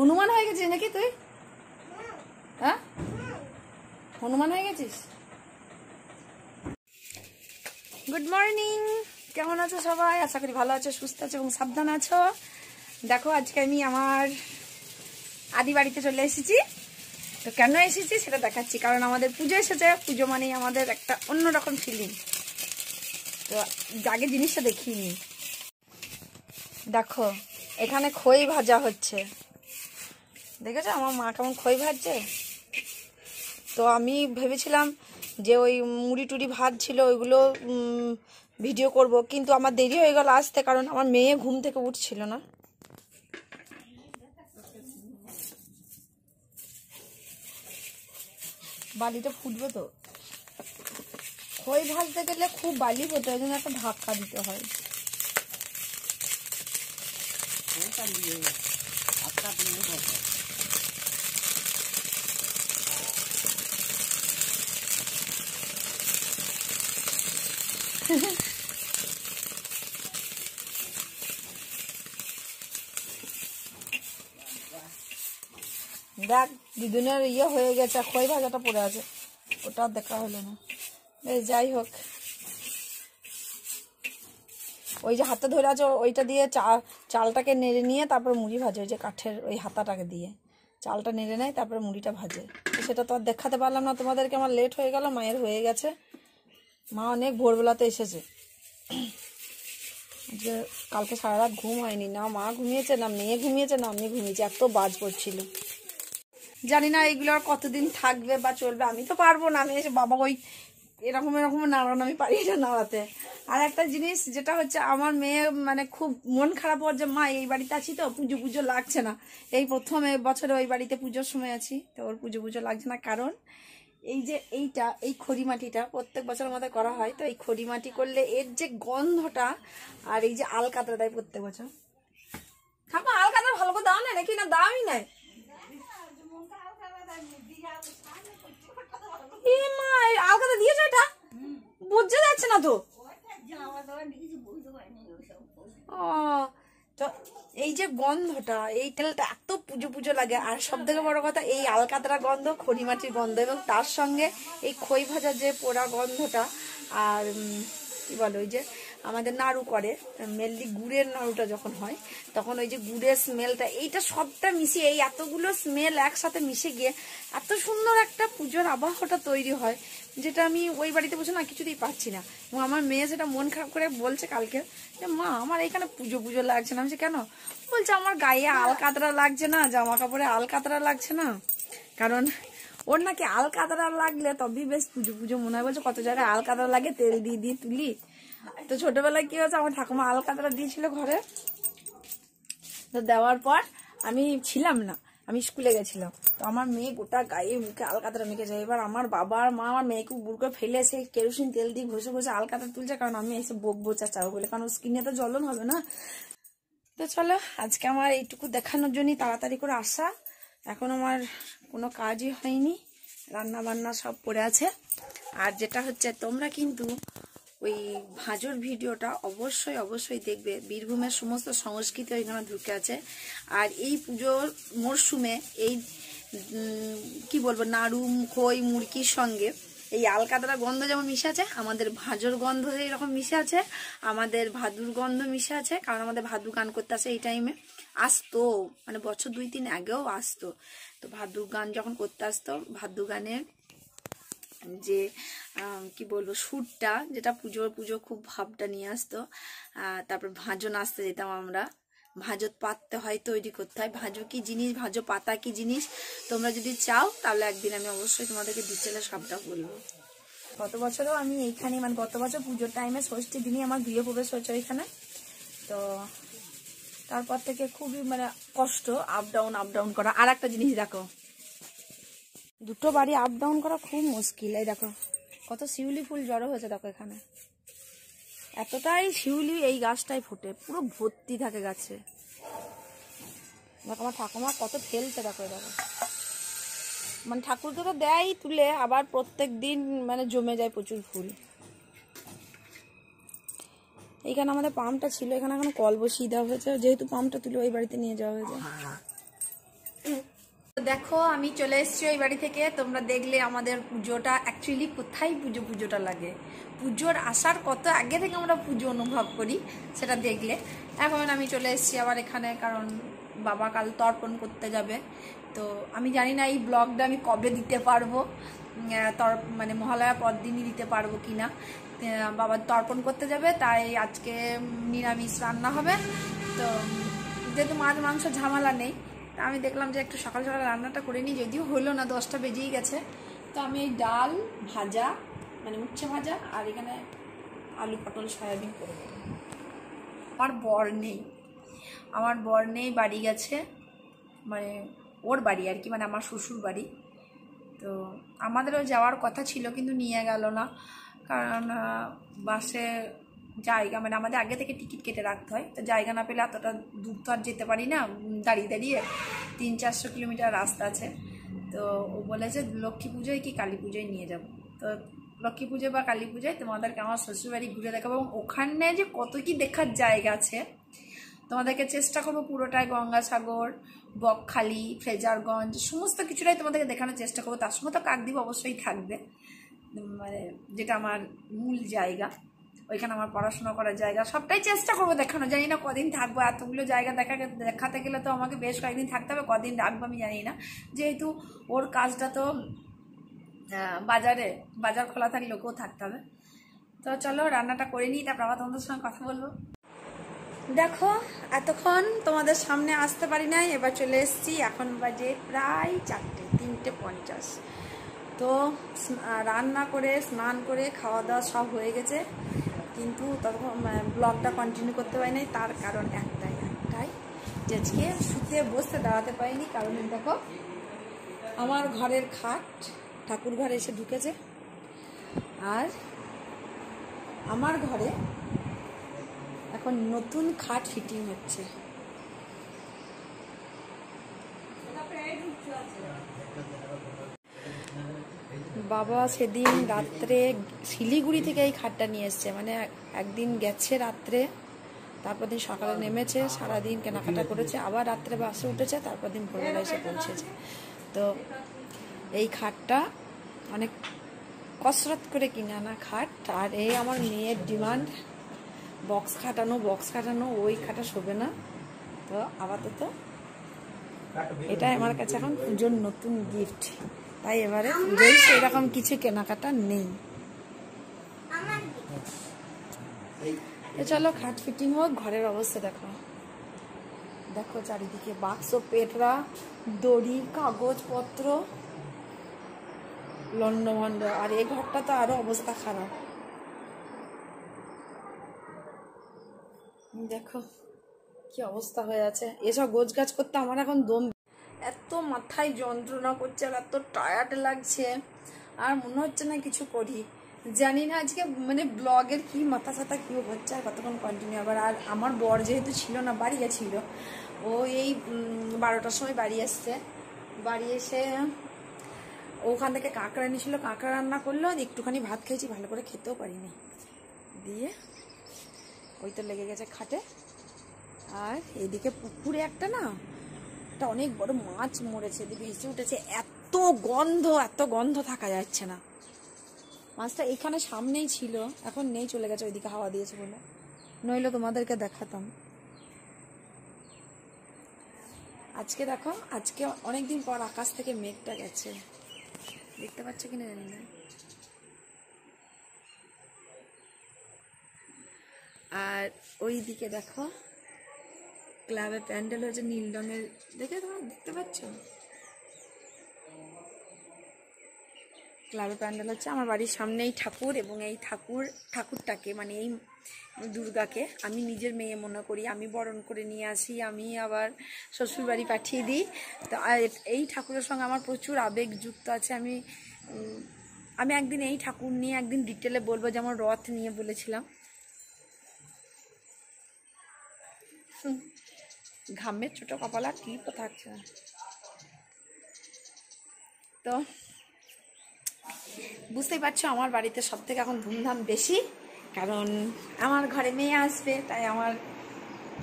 হনুমান হয়ে গেছিস নাকি তুই? হ্যাঁ, হনুমান হয়ে গেছিস। গুড মর্নিং, কেমন আছো সবাই? আশা করি ভালো আছো, সুস্থ আছো এবং সাবধান আছো। দেখো আজকে আমি আমার আদি বাড়িতে চলে এসেছি। তো কেন এসেছি সেটা দেখাচ্ছি, কারণ আমাদের পুজো এসেছে। পুজো মানেই আমাদের একটা অন্যরকম ফিলিং। তো আগে জিনিসটা দেখিনি। দেখো এখানে খই ভাজা হচ্ছে, দেখেছো আমার মা কেমন খই ভাজছে। তো আমি ভেবেছিলাম যে ওই মুড়ি টুড়ি ভাত ছিল ওইগুলো ভিডিও করব, কিন্তু আমার দেরি হয়ে গেল আসতে, কারণ আমার মেয়ে ঘুম থেকে উঠছিল না। বালিটা ফুটবে তো, খই ভাজতে গেলে খুব বালি হতে হয়, একটা ধাক্কা দিতে হয়। দেখ দিদুনের ইয়ে হয়ে গেছে, খই ভাজাটা পড়ে আছে, ওটা দেখা হলো না। যাই হোক, ওই যে হাতে ধরে আছে ওইটা দিয়ে চালটাকে নেড়ে নিয়ে তারপর মুড়ি ভাজে। ওই যে কাঠের ওই হাতাটাকে দিয়ে চালটা নেড়ে নেয়, তারপরে মুড়িটা ভাজে। তো সেটা তো আর দেখাতে পারলাম না তোমাদেরকে, আমার লেট হয়ে গেল। মায়ের হয়ে গেছে, মা অনেক ভোরবেলাতে এসেছে। যে কালকে সারা রাত ঘুম হয়নি, না মা ঘুমিয়েছে, না মেয়ে ঘুমিয়েছে, না আমি ঘুমিয়েছি, এত বাজ পড়ছিল। জানি না এইগুলো আর কতদিন থাকবে বা চলবে, আমি তো পারবো না। আমি এসে বাবা ওই এরকম এরকম নাড়ানো, আমি পারি না নাড়াতে। আর একটা জিনিস যেটা হচ্ছে, আমার মেয়ে মানে খুব মন খারাপ হওয়ার যে মা এই বাড়িতে আছি তো পুজো পুজো লাগছে না। এই প্রথম বছরে ওই বাড়িতে পুজোর সময় আছি, তো ওর পুজো পুজো লাগছে না। কারণ এই যে এই খড়ি মাটিটা প্রত্যেক বছর আমাদের করা হয়। তো এই খড়ি মাটি করলে এর যে গন্ধটা, আর এই যে আলকাতরা দেয় প্রত্যেক বছর। ঠাকুমা আলকাতরা ভালো করে দাও না নাকি? না দাওই নাই। আলকাতা দিয়েছো? এটা বুঝতে যাচ্ছে না তো। তো এই যে গন্ধটা, এই তেলটা এত পুজো পুজো লাগে। আর সব থেকে বড় কথা, এই আলকাতরা গন্ধ, খড়ি মাটির গন্ধ, এবং তার সঙ্গে এই খই ভাজা যে পোড়া গন্ধটা। আর কি বলে, ওই যে আমাদের নাড়ু করে, মেনলি গুড়ের নাড়ুটা যখন হয় তখন ওই যে গুড়ের স্মেলটা, এইটা সবটা মিশিয়ে, এই এতগুলো স্মেল একসাথে মিশে গিয়ে এত সুন্দর একটা পুজোর আবহাওয়াটা তৈরি হয়, যেটা আমি ওই বাড়িতে বসে না কিছুতেই পাচ্ছি না। এবং আমার মেয়ে সেটা মন খারাপ করে বলছে কালকে যে মা আমার এখানে পুজো পুজো লাগছে না। আমি কেন? বলছে আমার গায়ে আলকাতরা লাগছে না, জামা কাপড়ে আলকাতরা লাগছে না। কারণ ওর নাকি আলকাতরা লাগলে তবেই বেশ পুজো পুজো মনে হয়। বলছে কত জায়গায় আলকাতরা লাগে, তেল দিয়ে দিয়ে তুলি। তো ছোটবেলায় কি হয়েছে, আমার ঠাকুমা আলকাতরা দিয়েছিল ঘরে। তো দেওয়ার পর আমি ছিলাম না, আমি স্কুলে গেছিলাম। তো আমার মেয়ে গোটা গায়ে মুখে আলকাতরা মেখেছে। এবার আমার বাবা আর মা আমার মেয়েকে বুড় করে ফেলে এসে কেরোসিন তেল দিয়ে ঘষে ঘষে আলকাতরা তুলছে, কারণ আমি এসে বকবো চাচাও বলে, কারণ স্কিনে তো জ্বলন হবে না। তো চলো, আজকে আমার এইটুকু দেখানোর জন্যই তাড়াতাড়ি করে আসা। এখন আমার কোনো কাজই হয়নি, রান্না বান্না সব পড়ে আছে। আর যেটা হচ্ছে, তোমরা কিন্তু ওই ভাজোর ভিডিওটা অবশ্যই অবশ্যই দেখবে। বীরভূমের সমস্ত সংস্কৃতি ওইখানে ঢুকে আছে। আর এই পুজোর মরশুমে এই কি বলবো, নাড়ু খই মুরগির সঙ্গে এই আলকাতরা গন্ধ যেমন মিশে আছে, আমাদের ভাজোর গন্ধ এইরকম মিশে আছে, আমাদের ভাদুর গন্ধ মিশে আছে। কারণ আমাদের ভাদু গান করতে আসে এই টাইমে, আসতো মানে বছর 2-3 আগেও আসতো। তো ভাদু গান যখন করতে আসতো, ভাদু গানের যে কি বলবো সুরটা, যেটা পুজো খুব ভাবটা নিয়ে আসতো। তারপর ভাজো নাচতে যেতাম আমরা। ভাজত পাততে হয়, তৈরি করতে হয়। ভাজো কি জিনিস, ভাজো পাতা কি জিনিস, তোমরা যদি চাও তাহলে একদিন আমি অবশ্যই তোমাদেরকে ডিটেলে সবটা বলবো। গত বছরও আমি এইখানে, মানে গত বছর পুজোর টাইমে ষষ্ঠী দিনই আমার গৃহপ্রবেশ হয়েছে ওইখানে। তো তারপর থেকে খুবই মানে কষ্ট আপ ডাউন করা। আর একটা জিনিস দেখো, দুটো বাড়ি আপ ডাউন করা খুব মুশকিল। এই দেখো কত শিউলি ফুল জড়ো হয়েছে, দেখো এখানে এতটাই শিউলি এই গাছটাই ফোটে, পুরো ভর্তি থাকে গাছে। দেখো আমার ঠাকুমা কত ফেলছে, দেখো দেখো, মানে ঠাকুরকে তো দেয় তুলে, আবার প্রত্যেক দিন মানে জমে যায় প্রচুর ফুল। এইখানে আমাদের পাম্পটা ছিল, এখানে এখন কল বসিয়ে দেওয়া হয়েছে, যেহেতু পাম্পটা তুলে ওই বাড়িতে নিয়ে যাওয়া হয়েছে। দেখো আমি চলে এসেছি ওই বাড়ি থেকে। তোমরা দেখলে আমাদের পুজোটা অ্যাকচুয়ালি কোথায় পুজোটা লাগে, পুজোর আসার কত আগে থেকে আমরা পুজো অনুভব করি সেটা দেখলে। এখন আমি চলে এসেছি আবার এখানে, কারণ বাবা কাল তর্পণ করতে যাবে। তো আমি জানি না এই ব্লগটা আমি কবে দিতে পারবো, মানে মহালয়ার পর দিনই দিতে পারবো কিনা। বাবা তর্পণ করতে যাবে, তাই আজকে নিরামিষ রান্না হবে। তো যেহেতু মাছ মাংস ঝামেলা নেই, তা আমি দেখলাম যে একটু সকাল সকাল রান্নাটা করে নিই, যদিও হলো না, 10টা বেজেই গেছে। তো আমি এই ডাল ভাজা, মানে উচ্ছে ভাজা, আর এখানে আলু পটল সয়াবিন করে দেবো। আমার বর নেই, বাড়ি গেছে, মানে ওর বাড়ি আর কি, মানে আমার শ্বশুর বাড়ি। তো আমাদেরও যাওয়ার কথা ছিল, কিন্তু নিয়ে গেল না, কারণ বাসে জায়গা, মানে আমাদের আগে থেকে টিকিট কেটে রাখতে হয়। তো জায়গা না পেলে এতটা দূর তো আর যেতে পারি না দাঁড়িয়ে দাঁড়িয়ে, 300-400 কিলোমিটার রাস্তা আছে। তো ও বলেছে লক্ষ্মী পুজোয় কি কালী পুজোয় নিয়ে যাব। তো লক্ষ্মী পুজো বা কালী পুজোয় তোমাদেরকে আমার শ্বশুরবাড়ি ঘুরে দেখাবো, এবং ওখানে যে কত কি দেখার জায়গা আছে তোমাদেরকে চেষ্টা করবো পুরোটাই, গঙ্গাসাগর, বকখালি, ফ্রেজারগঞ্জ, সমস্ত কিছুটাই তোমাদেরকে দেখানোর চেষ্টা করবো। তার সঙ্গে তো কাকদ্বীপ অবশ্যই থাকবে, মানে যেটা আমার মূল জায়গা, ওইখানে আমার পড়াশোনা করার জায়গা, সবটাই চেষ্টা করবো দেখানো। জানি না কদিন থাকবো, এতগুলো জায়গা দেখাতে গেলে তো আমাকে বেশ কয়েকদিন থাকতে হবে, কদিন রাখবো আমি জানি না, যেহেতু ওর কাজটা তো বাজার খোলা থাকলে ওকেও থাকতে হবে। তো চলো রান্নাটা করে নিই, তারপর আবার তোমাদের সঙ্গে কথা বলবো। দেখো এতক্ষণ তোমাদের সামনে আসতে পারি নাই, এবার চলে এসেছি। এখন বাজে প্রায় 3:50। তো রান্না করে স্নান করে খাওয়া দাওয়া সব হয়ে গেছে, কিন্তু তখন ব্লগটা কন্টিনিউ করতে পারি নাই। তার কারণ একটাই যে আজকে শুতে বসতে দাঁড়াতে পারিনি। কারণ দেখো আমার ঘরের খাট ঠাকুর ঘরে এসে ঢুকেছে, আর আমার ঘরে এখন নতুন খাট ফিটিং হচ্ছে। বাবা সেদিন রাত্রে শিলিগুড়ি থেকে এই খাটটা নিয়ে এসছে, মানে একদিন গেছে রাত্রে, তারপর দিন সকালে নেমেছে, সারাদিন কেনাকাটা করেছে, আবার রাত্রে বাসে উঠেছে, তারপর দিন ভোরবেলা এসে পৌঁছেছে। তো এই খাটটা অনেক কসরত করে কিনে আনা খাট। আর এই আমার মেয়ের ডিমান্ড, বক্স খাটানো, ওই খাটা শোবে না। তো আপাতত এটাই আমার কাছে এখন পুজোর নতুন গিফট, তাই এবারে পুজোয় সেরকম কিছু কেনাকাটা নেই। চলো খাট ফিটিং হোক। ঘরের অবস্থা দেখো চারিদিকে বাক্স, পেটরা, দড়ি, কাগজপত্র, লন্ডভন্ড। আর এই ঘরটা তো আরো অবস্থা খারাপ, দেখো কি অবস্থা হয়ে আছে। এসব গোছগাছ করতে আমার এখন দম, এত মাথায় যন্ত্রণা করছে, আর এত টায়ার্ড লাগছে, আর মনে হচ্ছে না কিছু করি। জানি না আজকে মানে ব্লগের কি মাথা সাথা কি হচ্ছে, আর কতক্ষণ কন্টিনিউ আবার। আর আমার বর যেহেতু ছিল না, বাড়ি গেছিল, ও এই 12টার সময় বাড়ি আসছে। বাড়ি এসে ওখান থেকে কাঁকড়া এনেছিল, কাঁকড়া রান্না করলো, একটুখানি ভাত খেয়েছি, ভালো করে খেতেও পারিনি, দিয়ে ওই তো লেগে গেছে খাটে। আর এইদিকে পুকুরে একটা অনেক বড় মাছ মরেছে, এদিকে ভেসে উঠেছে, এত গন্ধ থাকা যাচ্ছে না। মাছটা এখানে সামনেই ছিল, এখন নেই, চলে গেছে, ওইদিকে হাওয়া দিয়েছে বলে, নইলে তোমাদেরকে দেখাতাম। আজকে দেখো, আজকে অনেকদিন পর আকাশ থেকে মেঘটা গেছে, দেখতে পাচ্ছ কিনা জানি না। আর ওই দিকে দেখো ক্লাবে প্যান্ডেল হয়েছে নীল রঙের, তোমরা দেখতে পাচ্ছ? ক্লাবে প্যান্ডেল হচ্ছে, আমার বাড়ির সামনেই ঠাকুর, এবং এই ঠাকুরটাকে, মানে এই দুর্গাকে আমি নিজের মেয়ে মনে করি, আমি বরণ করে নিয়ে আসি, আমি আবার শ্বশুর বাড়ি পাঠিয়ে দিই। তো এই ঠাকুরের সঙ্গে আমার প্রচুর আবেগ যুক্ত আছে। আমি একদিন এই ঠাকুর নিয়ে একদিন ডিটেলে বলবো, যেমন রথ নিয়ে বলেছিলাম। ঘামের ছোট কপালা টিপও থাকছে না। তো বুঝতেই পারছো আমার বাড়িতে সব থেকে এখন ধুমধাম বেশি, কারণ আমার ঘরে মেয়ে আসবে, তাই আমার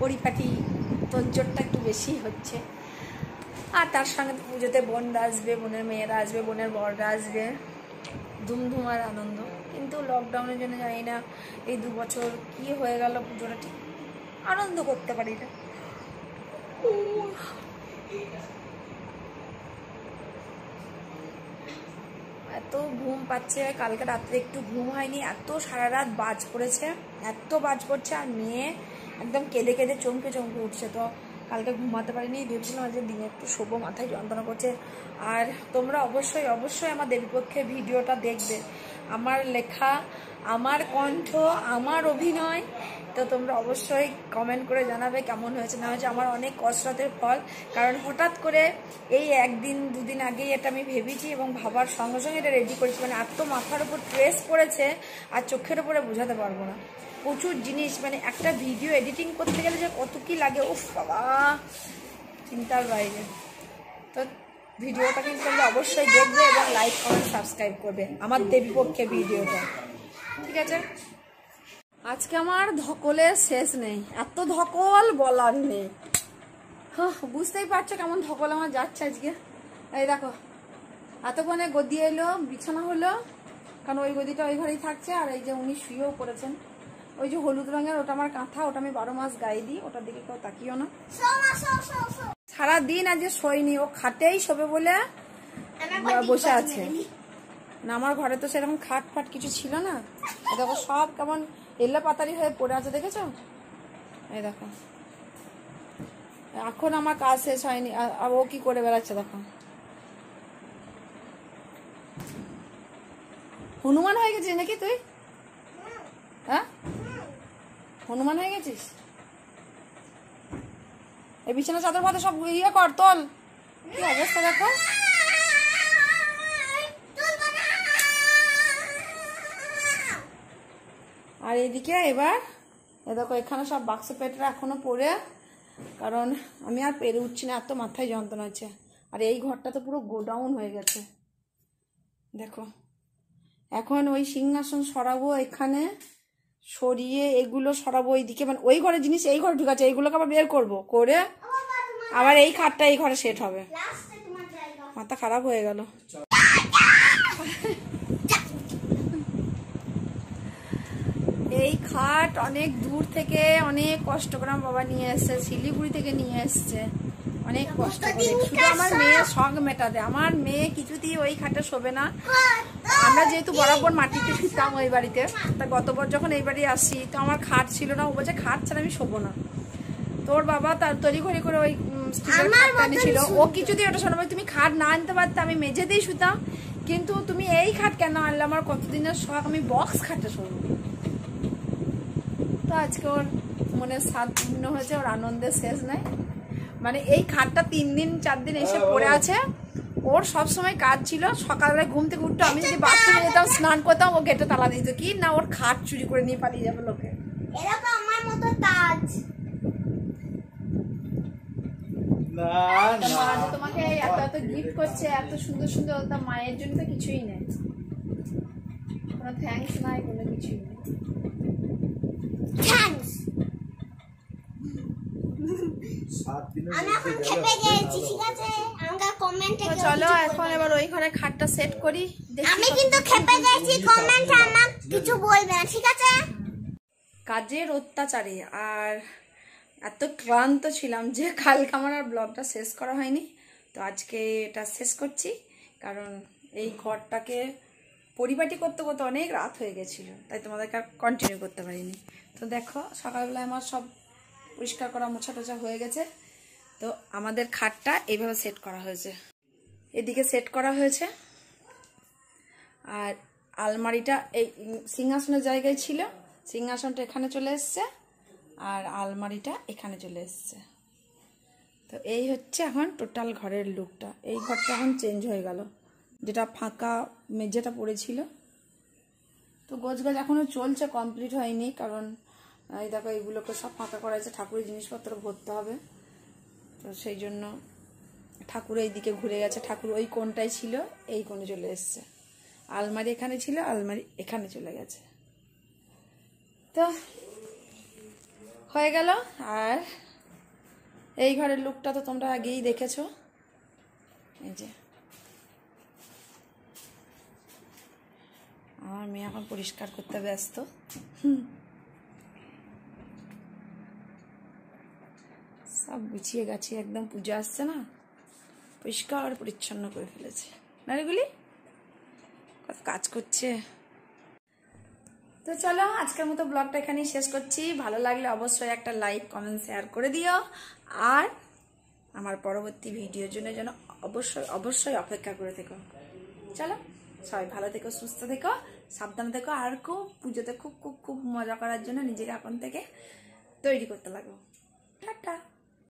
পরিপাটি তোড়জোড়টা একটু বেশি হচ্ছে। আর তার সঙ্গে পুজোতে বোনরা আসবে, বোনের মেয়েরা আসবে, বোনের বররা আসবে, ধুমধুম আর আনন্দ। কিন্তু লকডাউনের জন্য জানি না এই 2 বছর কি হয়ে গেল, পুজোটা ঠিক আনন্দ করতে পারি না। এত ঘুম পাচ্ছে, কালকে রাত্রে একটু ঘুম হয়নি, এত সারা রাত বাজ পড়েছে, এত বাজ পড়ছে, আর মেয়ে একদম কেঁদে কেঁদে চমকে চমকে উঠছে। তো কালকে ঘুমাতে পারিনি, ভেবেছিলাম আজকে দিনে একটু শোবো, মাথায় যন্ত্রণা করছে। আর তোমরা অবশ্যই অবশ্যই আমার দেবীপক্ষে ভিডিওটা দেখবে, আমার লেখা, আমার কণ্ঠ, আমার অভিনয়। তো তোমরা অবশ্যই কমেন্ট করে জানাবে কেমন হয়েছে না হয়েছে। আমার অনেক কসরতের ফল, কারণ হঠাৎ করে এই 1 দিন 2 দিন আগেই এটা আমি ভেবেছি এবং ভাবার সঙ্গে সঙ্গে এটা রেডি করেছি। মানে এত মাথার উপর ট্রেস পড়েছে আর চোখের উপরে বোঝাতে পারবো না, প্রচুর জিনিস। মানে একটা ভিডিও এডিটিং করতে গেলে যে কত কি লাগে, উফ বাবা, চিন্তার বাইরে। তো ভিডিওটা কিন্তু তোমরা অবশ্যই দেখবে এবং লাইক কমেন্ট সাবস্ক্রাইব করবে আমার দেবীপক্ষে ভিডিওটা, ঠিক আছে? আজকে আমার ধকলের শেষ নেই, এত ধকল বলার নেই। বুঝতেই পারছো কেমন ধকল আমার যাচ্ছে আজকে। এই দেখো, এতক্ষণে গদি এলো, বিছানা হলো, কারণ ওই গদিটা ওই ঘরেই থাকছে। আর এই যে উনি শুয়েও পড়েছেন, ওই যে হলুদ রঙের, ওটা আমার কাঁথা, ওটা আমি 12 মাস গায়ে দিই, ওটার দিকে কেউ তাকিও না। সারাদিন আজকে শোয়নি, ও খাটেই শোবে বলে বসে আছে না। আমার ঘরে তো সেরকম খাট ফাট কিছু ছিল না। দেখো সব কেমন এল্লা পাতারি হয়ে পড়ে আছে, দেখেছো? এই দেখো, এখন আমার কাজ শেষ হয়নি আর ও কি করে বেড়াচ্ছে দেখো। হনুমান হয়ে গেছিস নাকি তুই? হ্যাঁ, হনুমান হয়ে গেছিস? এই বিছানা চাদর ফাদর সব ইয়ে কর, তোল। কি অবস্থা দেখো। আর এদিকে এবার দেখো, এখানে সব বাক্স পেটরা এখনো পড়ে, কারণ আমি আর পেরে উঠছি না, এত মাথায় যন্ত্রণা হচ্ছে। আর এই ঘরটা তো পুরো গোডাউন হয়ে গেছে দেখো। এখন ওই সিংহাসন সরাবো, এখানে সরিয়ে এগুলো সরাবো এইদিকে, মানে ওই ঘরের জিনিস এই ঘরে ঢুকাচ্ছে, এইগুলোকে আবার বের করবো, করে আবার এই খাটটা এই ঘরে সেট হবে। মাথা খারাপ হয়ে গেল। এই খাট অনেক দূর থেকে অনেক কষ্ট করে আমার বাবা নিয়ে এসছে, শিলিগুড়ি থেকে নিয়ে এসছে, অনেক কষ্ট করে, শুধু আমার মেয়ের শখ মেটাতে। আমার মেয়ে কিছুতেই ওই খাটে শোবে না। আমরা যেহেতু বরাবর মাটিতে শুতাম ওই বাড়িতে, তা গতবার যখন এই বাড়ি আসি তো আমার খাট ছিল না, ও বলছে খাট ছাড়া আমি শোবো না। তোর বাবা তার তৈরি করে ওই স্টিলের খাটটা এনেছিল, ও কিছুতেই ওটা শোনাবে। তুমি খাট না আনতে পারতে, আমি মেঝেতেই শুতাম, কিন্তু তুমি এই খাট কেন আনলে? আমার কতদিনের শখ, আমি বক্স খাটে শোবো। তো আজকে ওর মনে স্বাদ পূর্ণ হয়েছে, ওর আনন্দের শেষ নাই। মানে এই খাটটা 3 দিন 4 দিন এসে পড়ে আছে। ওর সবসময় কাজ ছিল সকালবেলায় ঘুম থেকে উঠতো, আমি যদি বাথরুমে যেতাম স্নান করতাম, ও গেটে তালা দিত, কি না ওর খাট চুরি করে নিয়ে পালিয়ে যাবে লোকে। এরকম আমার মতো তাজ মা যে তোমাকে এত এত গিফট করছে, এত সুন্দর সুন্দর, তা মায়ের জন্য তো কিছুই নেই, কোনো থ্যাঙ্কস নাই, কোনো কিছুই নেই। থ্যাঙ্কস। আমি এখন খেপে গেছি, ঠিক আছে? আমাকে কমেন্টে চলো এখন এবার ওই ঘরে খাটটা সেট করি। আমি কিন্তু খেপে গেছি, কমেন্টে আমাকে কিছু বলবে না, ঠিক আছে? কাজের অত্যাচারে আর এত ক্লান্ত ছিলাম যে কালকে আমার আর ব্লগটা শেষ করা হয়নি। তো আজকে এটা শেষ করছি, কারণ এই ঘরটাকে পরিপাটি করতে করতে অনেক রাত হয়ে গেছিল, তাই তোমাদেরকে আর কন্টিনিউ করতে পারিনি। তো দেখো সকালবেলায় আমার সব পরিষ্কার করা মোছা টোছা হয়ে গেছে। তো আমাদের খাটটা এইভাবে সেট করা হয়েছে, এদিকে সেট করা হয়েছে, আর আলমারিটা এই সিংহাসনের জায়গায় ছিল, সিংহাসনটা এখানে চলে এসছে, আর আলমারিটা এখানে চলে এসছে। তো এই হচ্ছে এখন টোটাল ঘরের লুকটা। এই ঘরটা এখন চেঞ্জ হয়ে গেল, যেটা ফাঁকা মেঝেটা পড়েছিল। তো গোছগাছ এখনও চলছে, কমপ্লিট হয়নি, কারণ এই দেখো এইগুলোকে সব ফাঁকা করা হয়েছে, ঠাকুরের জিনিসপত্র ভরতে হবে। তো সেই জন্য ঠাকুর এই দিকে ঘুরে গেছে, ঠাকুর ওই কোণটাই ছিল, এই কোণে চলে এসছে। আলমারি এখানে ছিল, আলমারি এখানে চলে গেছে। তো হয়ে গেল। আর এই ঘরের লুকটা তো তোমরা আগেই দেখেছো, এই যে আমার মেয়ে এখন পরিষ্কার করতে ব্যস্ত। সব গুছিয়ে গাছিয়ে একদম পুজো আসছে না, পরিষ্কার পরিচ্ছন্ন করে ফেলেছে। নারীগুলি কত কাজ করছে। তো চলো আজকের মতো ব্লগটা এখানেই শেষ করছি। ভালো লাগলে অবশ্যই একটা লাইক কমেন্ট শেয়ার করে দিও। আর আমার পরবর্তী ভিডিওর জন্য যেন অবশ্যই অবশ্যই অপেক্ষা করে থেকো। চলো সবাই ভালো থেকো, সুস্থ থেকো, সাবধানে থেকো। আর খুব পুজোতে খুব খুব খুব মজা করার জন্য নিজেকে এখন থেকে তৈরি করতে লাগো। টাটা।